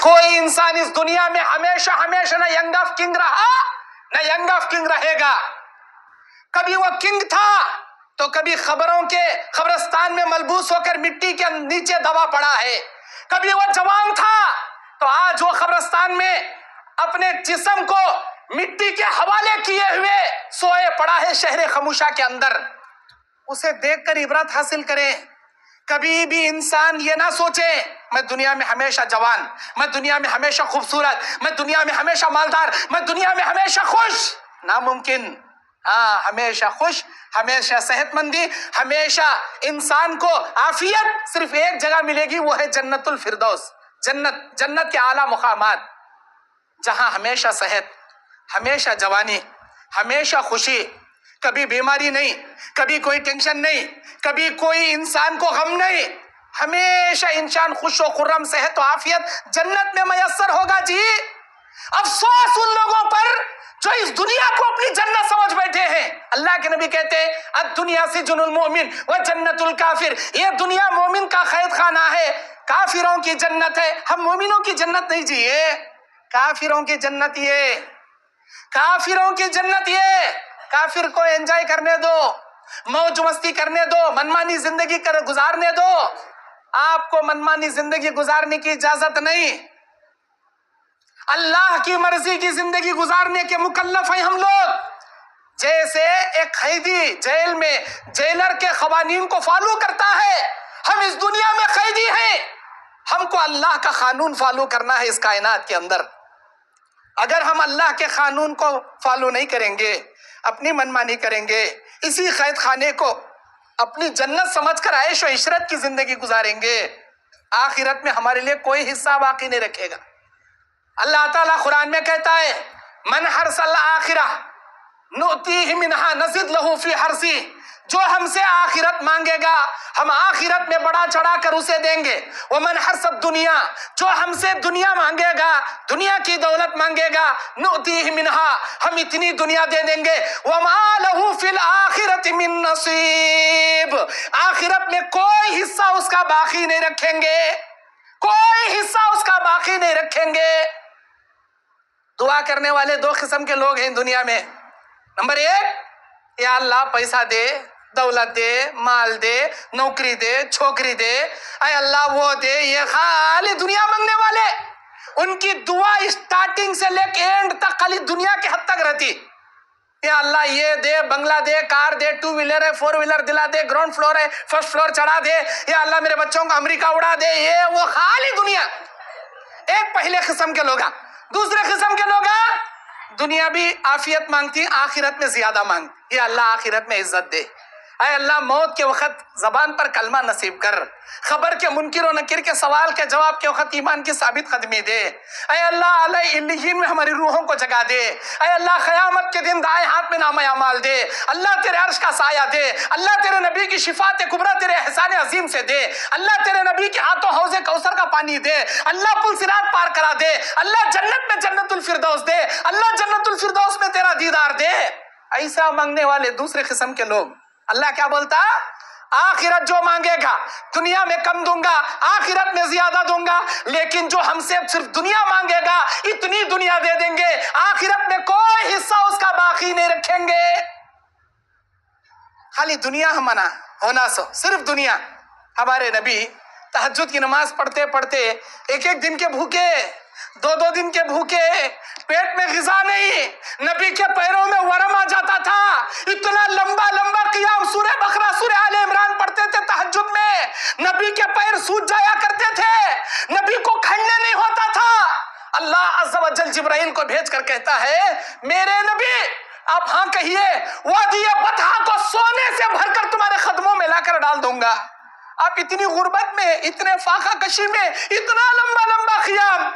کوئی انسان اس دنیا میں ہمیشہ ہمیشہ نہ ینگ آف کنگ رہا نہ ینگ آف کنگ رہے گا. کبھی وہ کنگ تھا تو کبھی خبروں کے قبرستان میں ملبوس ہو کر مٹی کے نیچے دبا پڑا ہے. کبھی وہ جوان تھا تو آج وہ قبرستان میں اپنے جسم کو مٹی کے حوالے کیے ہوئے سوئے پڑا ہے شہر خموشہ کے اندر. اسے دیکھ کر عبرت حاصل کریں. کبھی بھی انسان یہ نہ سوچے میں دنیا میں ہمیشہ جوان، میں دنیا میں ہمیشہ خوبصورت، میں دنیا میں ہمیشہ مالدار، میں دنیا میں ہمیشہ خوش. ناممکن. ہاں، ہمیشہ خوش، ہمیشہ صحت مندی، ہمیشہ انسان کو عافیت صرف ایک جگہ ملے گی، وہ ہے جنت الفردوس. جنت کے اعلیٰ مقامات، جہاں ہمیشہ صحت، ہمیشہ جوانی، ہمیشہ خوشی، کبھی بیماری نہیں، کبھی کوئی ٹینشن نہیں، کبھی کوئی انسان کو غم نہیں. ہمیشہ انسان خوش و خرم، صحت و عافیت جنت میں میسر ہوگا. جی افسوس ان لوگوں پر جو اس دنیا کو اپنی جنت سمجھ بیٹھے ہیں. اللہ کے نبی کہتے ہیں الدنیا سجن المؤمن و جنت الکافر. یہ دنیا مومن کا قید خانہ ہے، کافروں کی جنت ہے. ہم مومنوں کی جنت نہیں جی، یہ کافروں کی جنت. یہ کافروں کی جنت. یہ کافر کو انجوائے کرنے دو، موج مستی کرنے دو، منمانی زندگی گزارنے دو. آپ کو منمانی زندگی گزارنے کی اجازت نہیں. اللہ کی مرضی کی زندگی گزارنے کے مکلف ہیں ہم لوگ. جیسے ایک قیدی جیل میں جیلر کے قوانین کو فالو کرتا ہے، ہم اس دنیا میں قیدی ہیں. ہم کو اللہ کا قانون فالو کرنا ہے اس کائنات کے اندر. اگر ہم اللہ کے قانون کو فالو نہیں کریں گے، اپنی منمانی کریں گے، اسی قید خانے کو اپنی جنت سمجھ کر عیش و عشرت کی زندگی گزاریں گے، آخرت میں ہمارے لیے کوئی حصہ باقی نہیں رکھے گا. اللہ تعالیٰ قرآن میں کہتا ہے من حرث الآخرہ نؤتیہ منہا نزد لہ فی حرثہ. جو ہم سے آخرت مانگے گا ہم آخرت میں بڑا چڑھا کر اسے دیں گے. ومن حرث الدنیا، جو ہم سے دنیا مانگے گا، دنیا کی دولت مانگے گا، نؤتیہ منہا، ہم اتنی دنیا دے دیں گے. وما لہ فی الآخرۃ من نصیب، آخرت میں کوئی حصہ اس کا باقی نہیں رکھیں گے، کوئی حصہ اس کا باقی نہیں رکھیں گے. دعا کرنے والے دو قسم کے لوگ ہیں دنیا میں. نمبر ایک، یا اللہ پیسہ دے، دولت دے، مال دے، نوکری دے، چھوکری دے، اے اللہ وہ دے. یہ خالی دنیا مانگنے والے، ان کی دعا اسٹارٹنگ سے لے کے اینڈ تک خالی دنیا کے حد تک رہتی. یا اللہ یہ دے، بنگلہ دے، کار دے، 2 ویلر ہے، 4 ویلر دلا دے، گراؤنڈ فلور ہے، فرسٹ فلور چڑھا دے. یا اللہ میرے بچوں کو امریکہ اڑا دے. یہ وہ خالی دنیا. ایک پہلے قسم کے لوگ. دوسرے قسم کے لوگ دنیا بھی عافیت مانگتی، آخرت میں زیادہ مانگتی. یا اللہ آخرت میں عزت دے. اے اللہ موت کے وقت زبان پر کلمہ نصیب کر، خبر کے منکر و نکر کے سوال کے جواب کے وقت ایمان کی ثابت قدمی دے. اے اللہ اعلی علیین میں ہماری روحوں کو جگا دے. اے اللہ قیامت کے دن دائیں ہاتھ میں نامہ اعمال دے. اللہ تیرے عرش کا سایہ دے. اللہ تیرے نبی کی شفاعت کبریٰ تیرے احسان عظیم سے دے. اللہ تیرے نبی کے ہاتھوں حوض کوثر کا پانی دے. اللہ پل صراط پار کرا دے. اللہ جنت میں جنت الفردوس دے. اللہ جنت الفردوس میں تیرا دیدار دے. ایسا مانگنے والے دوسرے قسم کے لوگ. اللہ کیا بولتا؟ آخرت جو مانگے گا دنیا میں کم دوں گا، آخرت میں زیادہ دوں گا. لیکن جو ہم سے صرف دنیا مانگے گا اتنی دنیا دے دیں گے، آخرت میں کوئی حصہ اس کا باقی نہیں رکھیں گے. خالی دنیا ہم منع ہونا سو، صرف دنیا. ہمارے نبی تہجد کی نماز پڑھتے پڑھتے ایک دن کے بھوکے، 2 دن کے بھوکے، پیٹ میں غذا نہیں، نبی کے پیروں میں ورم آ جاتا تھا. اتنا لمبا لمبا قیام، سورہ بقرہ سورہ آل عمران پڑھتے تھے تہجد میں، نبی کے پیر سوج جایا کرتے تھے، نبی کو کھڑنے نہیں ہوتا تھا. اللہ عز و جل جبرائیل کو بھیج کر کہتا ہے میرے نبی آپ ہاں کہیے، وادی بطحا کو سونے سے بھر کر تمہارے قدموں میں لا کر ڈال دوں گا. آپ اتنی غربت میں، اتنے فاقہ کشی میں، اتنا لمبا لمبا قیام.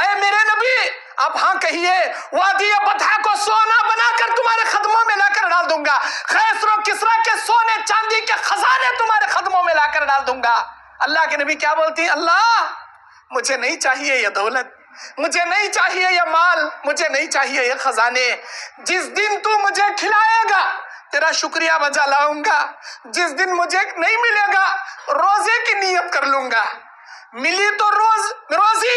اے میرے نبی آپ ہاں کہیے، وادی بطحا کو سونا بنا کر تمہارے قدموں میں لا کر ڈال دوں گا. قیصر و کسریٰ کے سونے چاندی کے خزانے تمہارے قدموں میں لا کر ڈال دوں گا. اللہ کے نبی کیا بولتی ہیں؟ اللہ مجھے نہیں چاہیے یہ دولت، مجھے نہیں چاہیے یہ مال، مجھے نہیں چاہیے یہ خزانے. جس دن تو مجھے کھلائے گا تیرا شکریہ بجا لاؤں گا. جس دن مجھے نہیں ملے گا روزے کی نیت کر لوں گا. ملی تو روزی،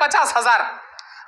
50,000।